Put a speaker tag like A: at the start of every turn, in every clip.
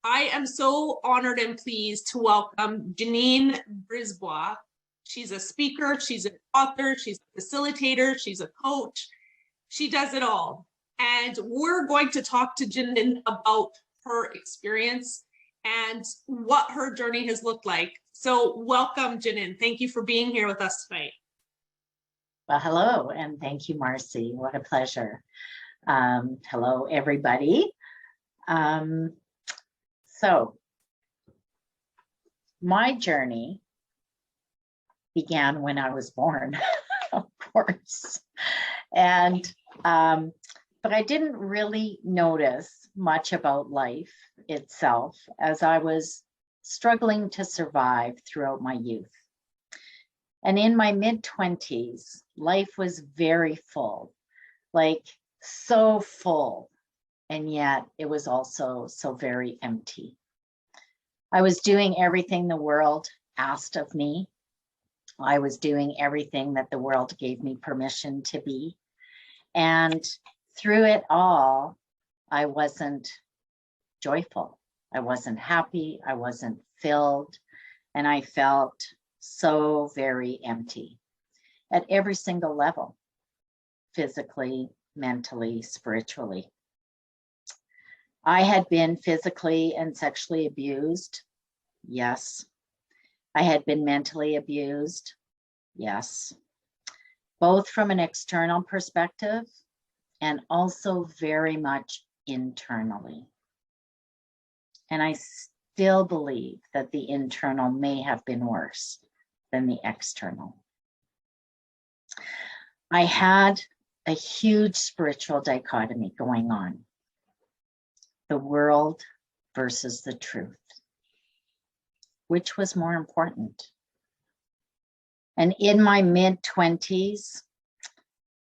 A: I am so honored and pleased to welcome Janine Brisebois. She's a speaker, she's an author, she's a facilitator, she's a coach. She does it all. And we're going to talk to Janine about her experience and what her journey has looked like. So welcome, Janine. Thank you for being here with us tonight.
B: Well, hello, and thank you, Marcy. What a pleasure. Hello, everybody. So my journey began when I was born, of course. And, but I didn't really notice much about life itself as I was struggling to survive throughout my youth. And in my mid-20s, life was very full, like so full. And yet it was also so very empty. I was doing everything the world asked of me. I was doing everything that the world gave me permission to be. And through it all, I wasn't joyful. I wasn't happy. I wasn't filled. And I felt so very empty at every single level, physically, mentally, spiritually. I had been physically and sexually abused. Yes. I had been mentally abused. Yes. Both from an external perspective and also very much internally. And I still believe that the internal may have been worse than the external. I had a huge spiritual dichotomy going on. The world versus the truth. Which was more important? And in my mid-20s,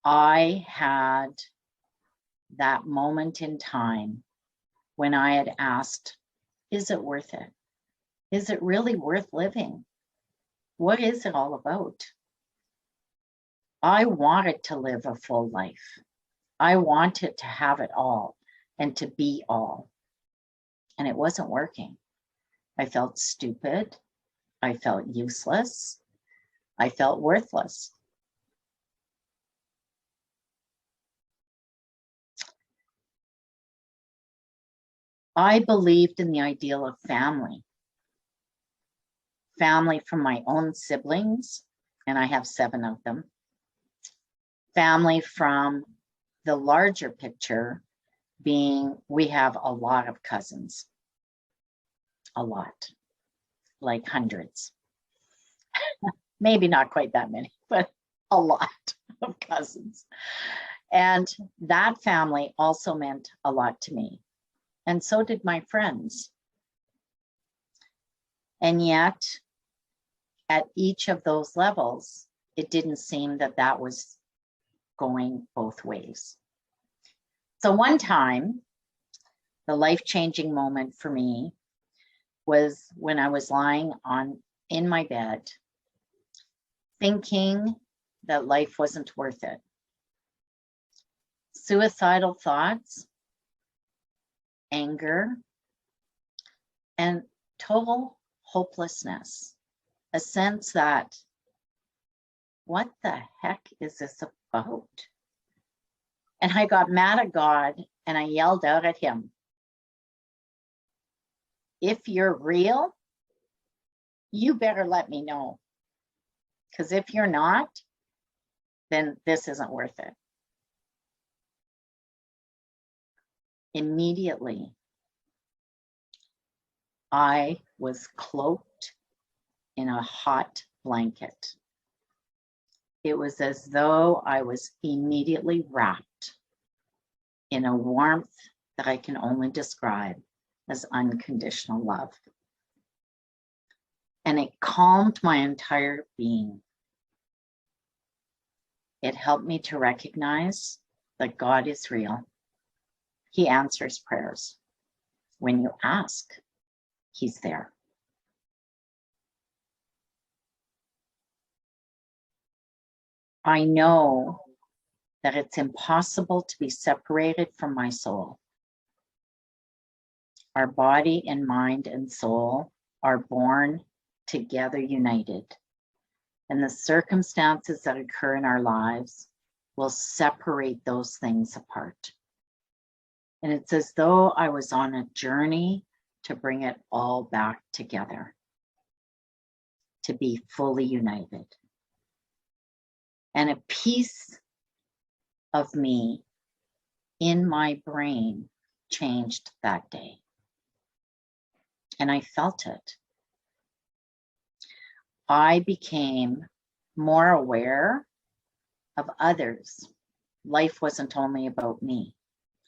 B: I had that moment in time when I had asked, is it worth it? Is it really worth living? What is it all about? I wanted to live a full life. I wanted to have it all and to be all. And it wasn't working. I felt stupid. I felt useless. I felt worthless. I believed in the ideal of family. Family from my own siblings, and I have 7 of them. Family from the larger picture being we have a lot of cousins. A lot, like hundreds. Maybe not quite that many, but a lot of cousins. And that family also meant a lot to me. And so did my friends. And yet, at each of those levels, it didn't seem that that was going both ways. So one time, the life-changing moment for me was when I was lying in my bed, thinking that life wasn't worth it. Suicidal thoughts, anger, and total hopelessness. A sense that, what the heck is this about? And I got mad at God and I yelled out at him, if you're real, you better let me know. Because if you're not, then this isn't worth it. Immediately, I was cloaked in a hot blanket. It was as though I was immediately wrapped in a warmth that I can only describe as unconditional love. And it calmed my entire being. It helped me to recognize that God is real. He answers prayers. When you ask, He's there. I know that it's impossible to be separated from my soul. Our body and mind and soul are born together united, and the circumstances that occur in our lives will separate those things apart. And it's as though I was on a journey to bring it all back together, to be fully united. And a piece of me in my brain changed that day. And I felt it. I became more aware of others. Life wasn't only about me.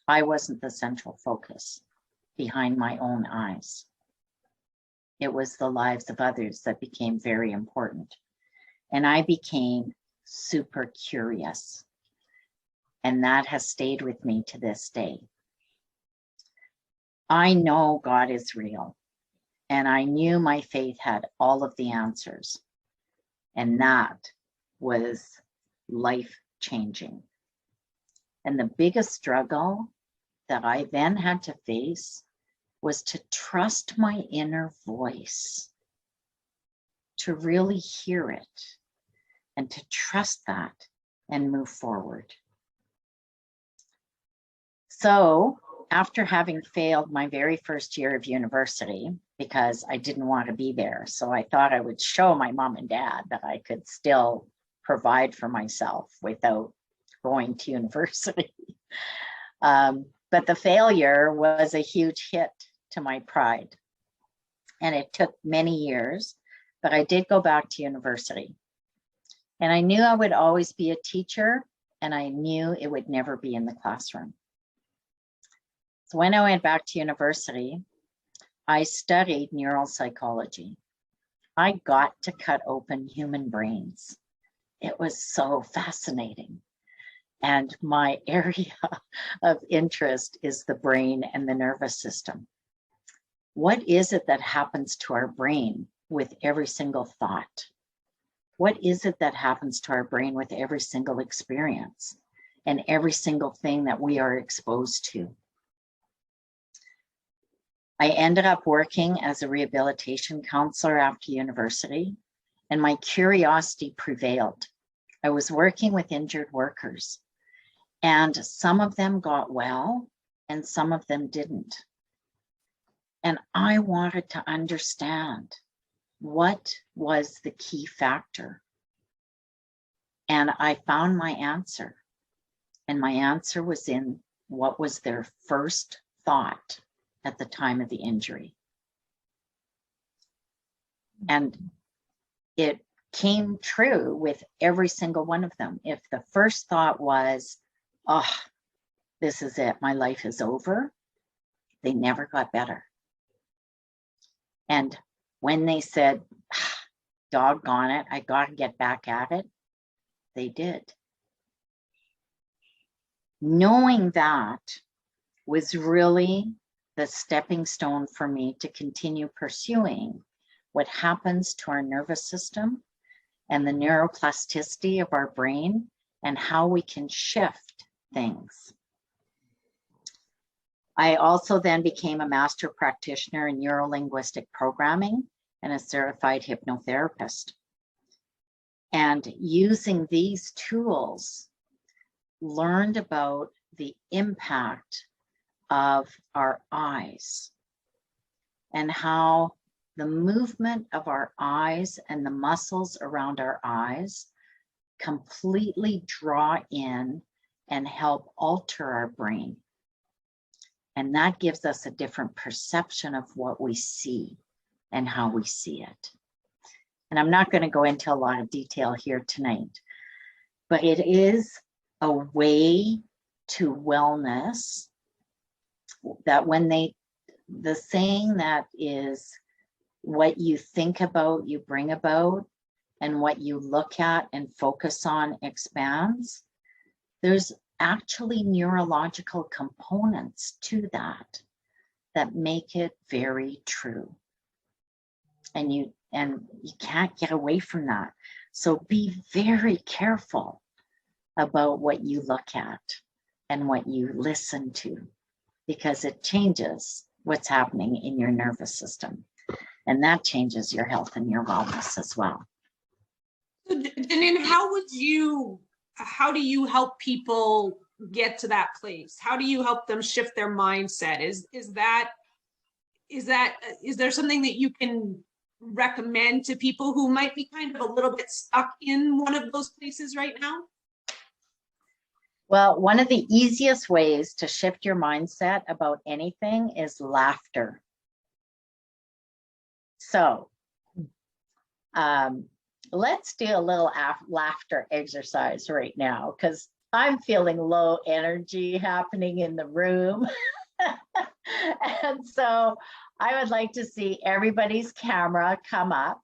B: I wasn't the central focus behind my own eyes. It was the lives of others that became very important. And I became super curious. And that has stayed with me to this day. I know God is real. And I knew my faith had all of the answers. And that was life-changing. And the biggest struggle that I then had to face was to trust my inner voice, to really hear it, and to trust that and move forward. So after having failed my very first year of university, because I didn't want to be there, so I thought I would show my mom and dad that I could still provide for myself without going to university. But the failure was a huge hit to my pride. And it took many years, but I did go back to university. And I knew I would always be a teacher, and I knew it would never be in the classroom. So when I went back to university, I studied neural psychology. I got to cut open human brains. It was so fascinating. And my area of interest is the brain and the nervous system. What is it that happens to our brain with every single thought? What is it that happens to our brain with every single experience and every single thing that we are exposed to? I ended up working as a rehabilitation counselor after university, and my curiosity prevailed. I was working with injured workers, and some of them got well and some of them didn't. And I wanted to understand what was the key factor. And I found my answer. And my answer was in what was their first thought at the time of the injury. And it came true with every single one of them. If the first thought was, oh, this is it, my life is over, they never got better. And when they said, doggone it, I got to get back at it, they did. Knowing that was really the stepping stone for me to continue pursuing what happens to our nervous system and the neuroplasticity of our brain and how we can shift things. I also then became a master practitioner in neuro-linguistic programming and a certified hypnotherapist. And using these tools, learned about the impact of our eyes and how the movement of our eyes and the muscles around our eyes completely draw in and help alter our brain. And that gives us a different perception of what we see and how we see it. And I'm not going to go into a lot of detail here tonight, but it is a way to wellness that the saying that is, what you think about, you bring about, and what you look at and focus on expands. There's actually neurological components to that make it very true. And you can't get away from that. So be very careful about what you look at and what you listen to, because it changes what's happening in your nervous system. And that changes your health and your wellness as well.
A: So, Janine, how do you help people get to that place? How do you help them shift their mindset? Is there something that you can recommend to people who might be kind of a little bit stuck in one of those places right now?
B: Well, one of the easiest ways to shift your mindset about anything is laughter. So let's do a little laughter exercise right now, because I'm feeling low energy happening in the room. And so I would like to see everybody's camera come up,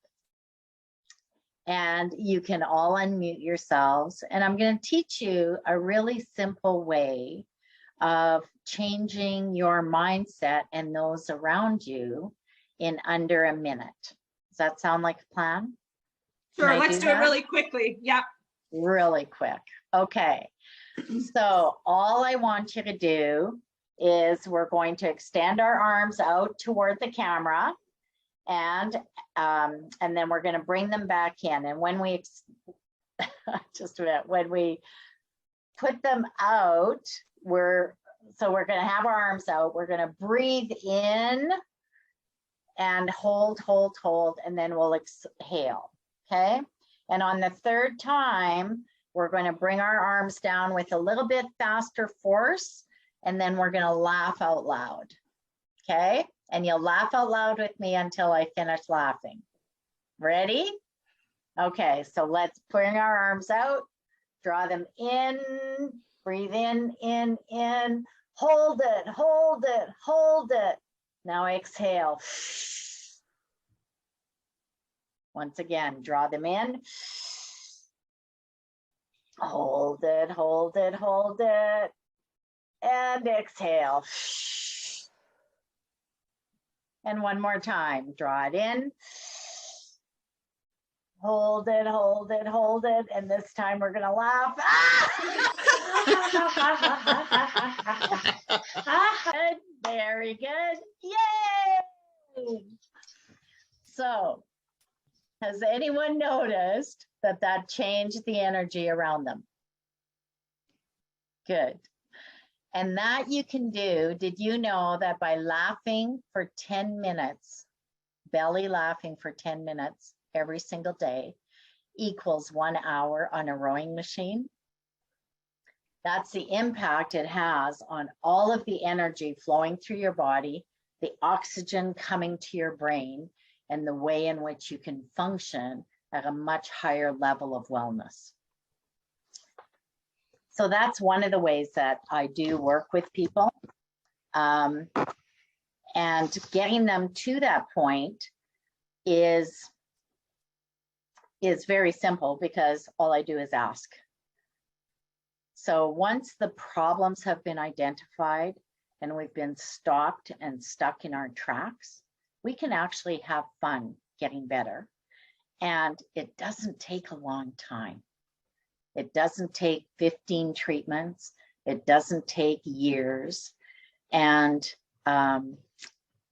B: and you can all unmute yourselves. And I'm going to teach you a really simple way of changing your mindset and those around you in under a minute. Does that sound like a plan?
A: Sure, let's do it really quickly. Yeah.
B: Really quick. Okay. So all I want you to do is we're going to extend our arms out toward the camera, and then we're going to bring them back in. And when we when we put them out, we're going to have our arms out. We're going to breathe in and hold, and then we'll exhale. Okay. And on the third time, we're going to bring our arms down with a little bit faster force, and then we're going to laugh out loud. Okay. And you'll laugh out loud with me until I finish laughing. Ready? Okay. So let's bring our arms out, draw them in, breathe in, hold it. Now exhale. Once again, draw them in. Hold it. And exhale. And one more time, draw it in. Hold it. And this time we're gonna laugh. Good, very good. Yay! So, has anyone noticed that changed the energy around them? Good. And that you can do, did you know that by laughing for 10 minutes, belly laughing for 10 minutes every single day equals 1 hour on a rowing machine? That's the impact it has on all of the energy flowing through your body, the oxygen coming to your brain, and the way in which you can function at a much higher level of wellness. So that's one of the ways that I do work with people. And getting them to that point is very simple, because all I do is ask. So once the problems have been identified and we've been stopped and stuck in our tracks, we can actually have fun getting better. And it doesn't take a long time. It doesn't take 15 treatments. It doesn't take years. And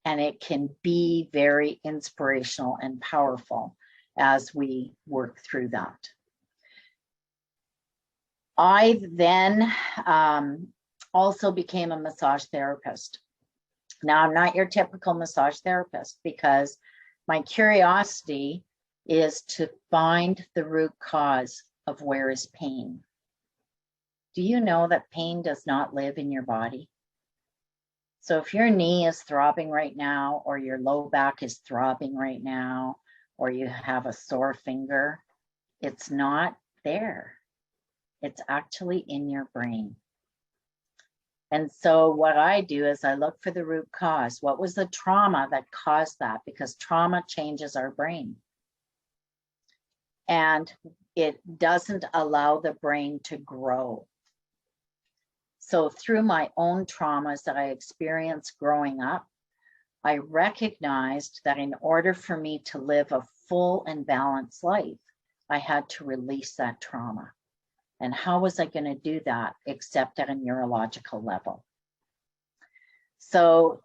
B: it can be very inspirational and powerful as we work through that. I then also became a massage therapist. Now, I'm not your typical massage therapist, because my curiosity is to find the root cause of where is pain. Do you know that pain does not live in your body? So if your knee is throbbing right now, or your low back is throbbing right now, or you have a sore finger, it's not there. It's actually in your brain. And so what I do is I look for the root cause. What was the trauma that caused that? Because trauma changes our brain. And it doesn't allow the brain to grow. So through my own traumas that I experienced growing up, I recognized that in order for me to live a full and balanced life, I had to release that trauma. And how was I going to do that except at a neurological level? So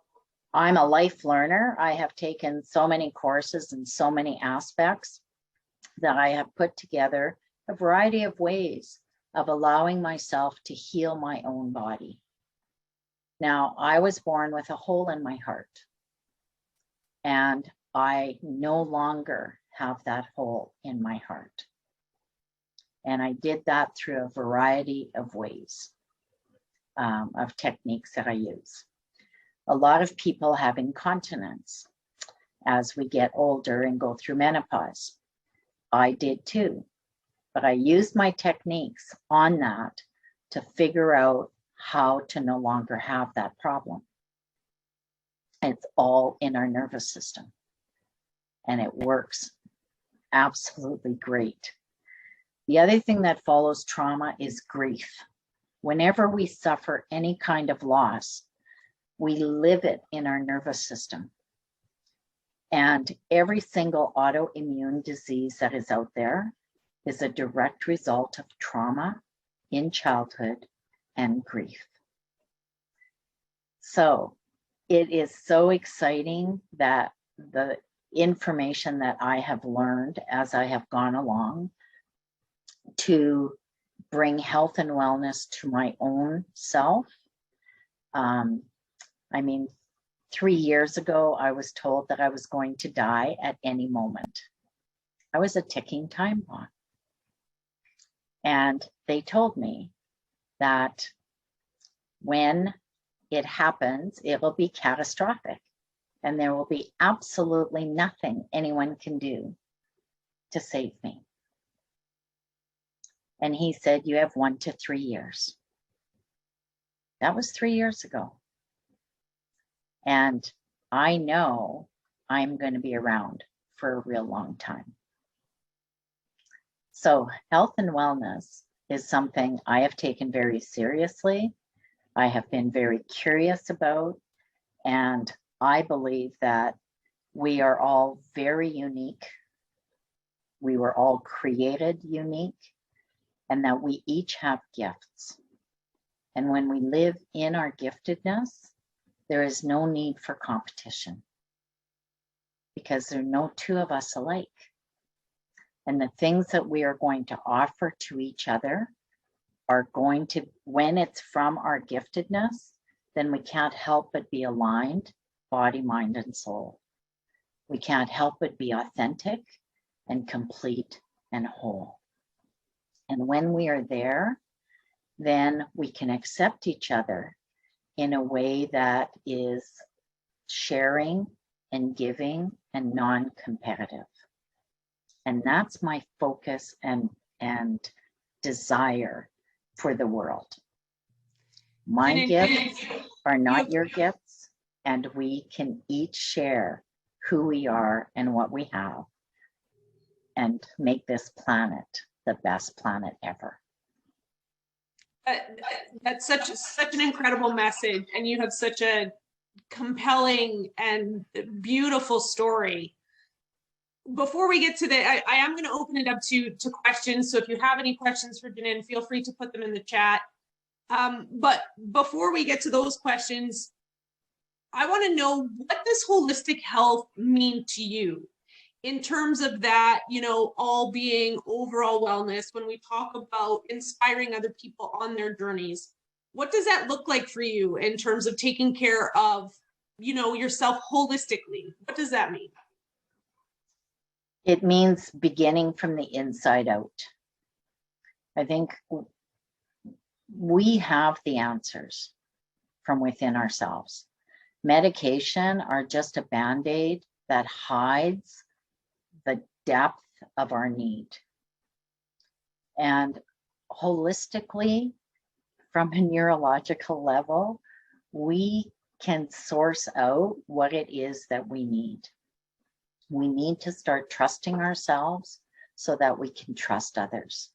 B: I'm a life learner. I have taken so many courses in so many aspects that I have put together a variety of ways of allowing myself to heal my own body. Now, I was born with a hole in my heart, and I no longer have that hole in my heart. And I did that through a variety of ways, of techniques that I use. A lot of people have incontinence as we get older and go through menopause. I did too, but I used my techniques on that to figure out how to no longer have that problem. It's all in our nervous system, and it works absolutely great. The other thing that follows trauma is grief. Whenever we suffer any kind of loss, we live it in our nervous system. And every single autoimmune disease that is out there is a direct result of trauma in childhood and grief. So it is so exciting that the information that I have learned as I have gone along to bring health and wellness to my own self. I mean, 3 years ago, I was told that I was going to die at any moment. I was a ticking time bomb. And they told me that when it happens, it will be catastrophic, and there will be absolutely nothing anyone can do to save me. And he said, you have 1 to 3 years. That was 3 years ago. And I know I'm going to be around for a real long time. So health and wellness is something I have taken very seriously. I have been very curious about, and I believe that we are all very unique. We were all created unique, and that we each have gifts. And when we live in our giftedness, there is no need for competition, because there are no two of us alike. And the things that we are going to offer to each other are going to, when it's from our giftedness, then we can't help but be aligned, body, mind, and soul. We can't help but be authentic and complete and whole. And when we are there, then we can accept each other in a way that is sharing and giving and non-competitive. And that's my focus and desire for the world. My gifts are not your gifts, and we can each share who we are and what we have and make this planet the best planet ever.
A: That's such an incredible message, and you have such a compelling and beautiful story. Before we get to I am going to open it up to questions. So if you have any questions for Janine, feel free to put them in the chat. But before we get to those questions, I want to know, what does holistic health mean to you in terms of that, you know, all being overall wellness? When we talk about inspiring other people on their journeys, what does that look like for you in terms of taking care of, you know, yourself holistically? What does that mean?
B: It means beginning from the inside out. I think we have the answers from within ourselves. Medication are just a band-aid that hides the depth of our need. And holistically, from a neurological level, we can source out what it is that we need. We need to start trusting ourselves so that we can trust others.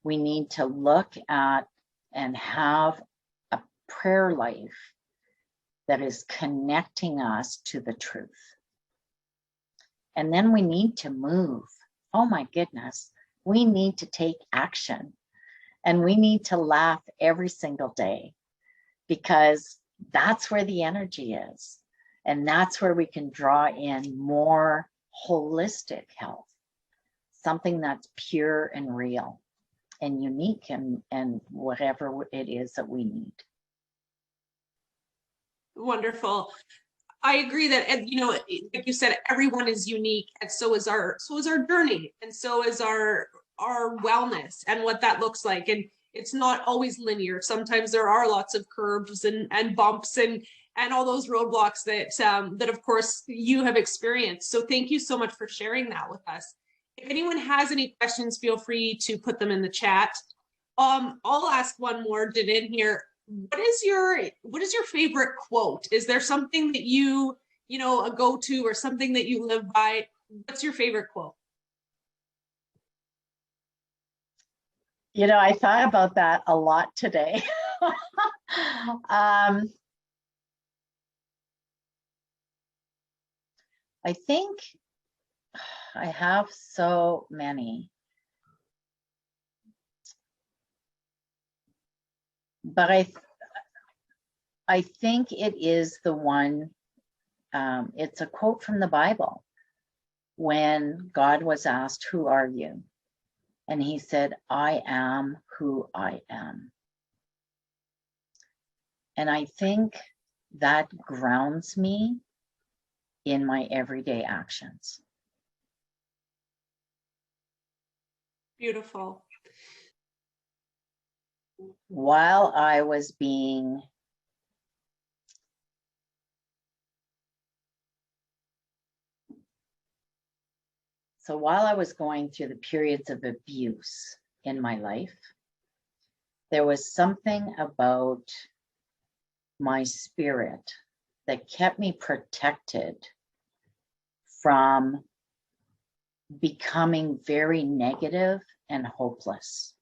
B: We need to look at and have a prayer life that is connecting us to the truth. And then we need to move. Oh my goodness, we need to take action, and we need to laugh every single day, because that's where the energy is. And that's where we can draw in more holistic health, something that's pure and real and unique and whatever it is that we need.
A: Wonderful. I agree that, and you know, like you said, everyone is unique, and so is our journey, and so is our wellness and what that looks like. And it's not always linear. Sometimes there are lots of curves and bumps and all those roadblocks that that of course you have experienced. So thank you so much for sharing that with us. If anyone has any questions, feel free to put them in the chat. I'll ask one more, Janine, here. What is your favorite quote? Is there something that you know, a go-to or something that you live by? What's your favorite quote?
B: You know, I thought about that a lot today. I think I have so many. But I think it is the one, it's a quote from the Bible when God was asked, "Who are you?" And he said, "I am who I am." And I think that grounds me in my everyday actions.
A: Beautiful.
B: While I was being going through the periods of abuse in my life, there was something about my spirit that kept me protected from becoming very negative and hopeless.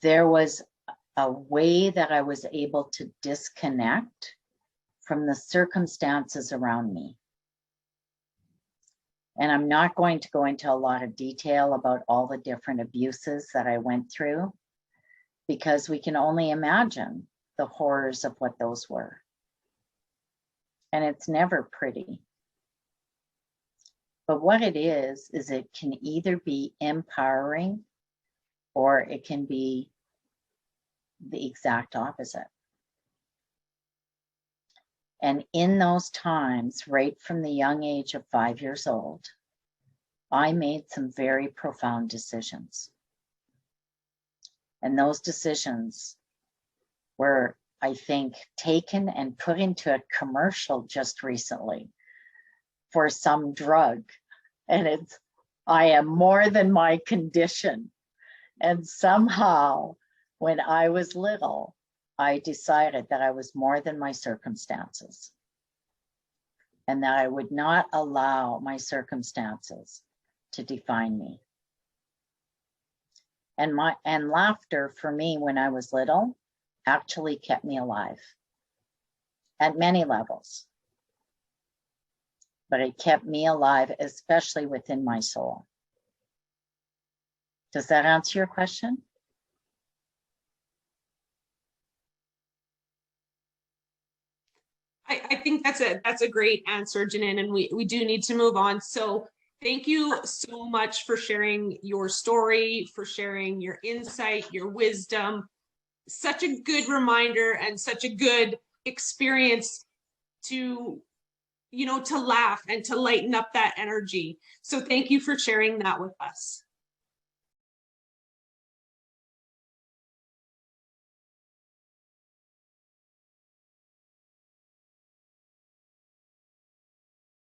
B: There was a way that I was able to disconnect from the circumstances around me. And I'm not going to go into a lot of detail about all the different abuses that I went through, because we can only imagine the horrors of what those were. And it's never pretty. But what it is it can either be empowering or it can be the exact opposite. And in those times, right from the young age of 5 years old, I made some very profound decisions. And those decisions were, I think, taken and put into a commercial just recently for some drug. And it's, "I am more than my condition." And somehow, when I was little, I decided that I was more than my circumstances and that I would not allow my circumstances to define me. And laughter for me when I was little actually kept me alive at many levels. But it kept me alive, especially within my soul. Does that answer your question?
A: I think that's a great answer, Janine, and we do need to move on. So thank you so much for sharing your story, for sharing your insight, your wisdom. Such a good reminder and such a good experience to, you know, to laugh and to lighten up that energy. So thank you for sharing that with us.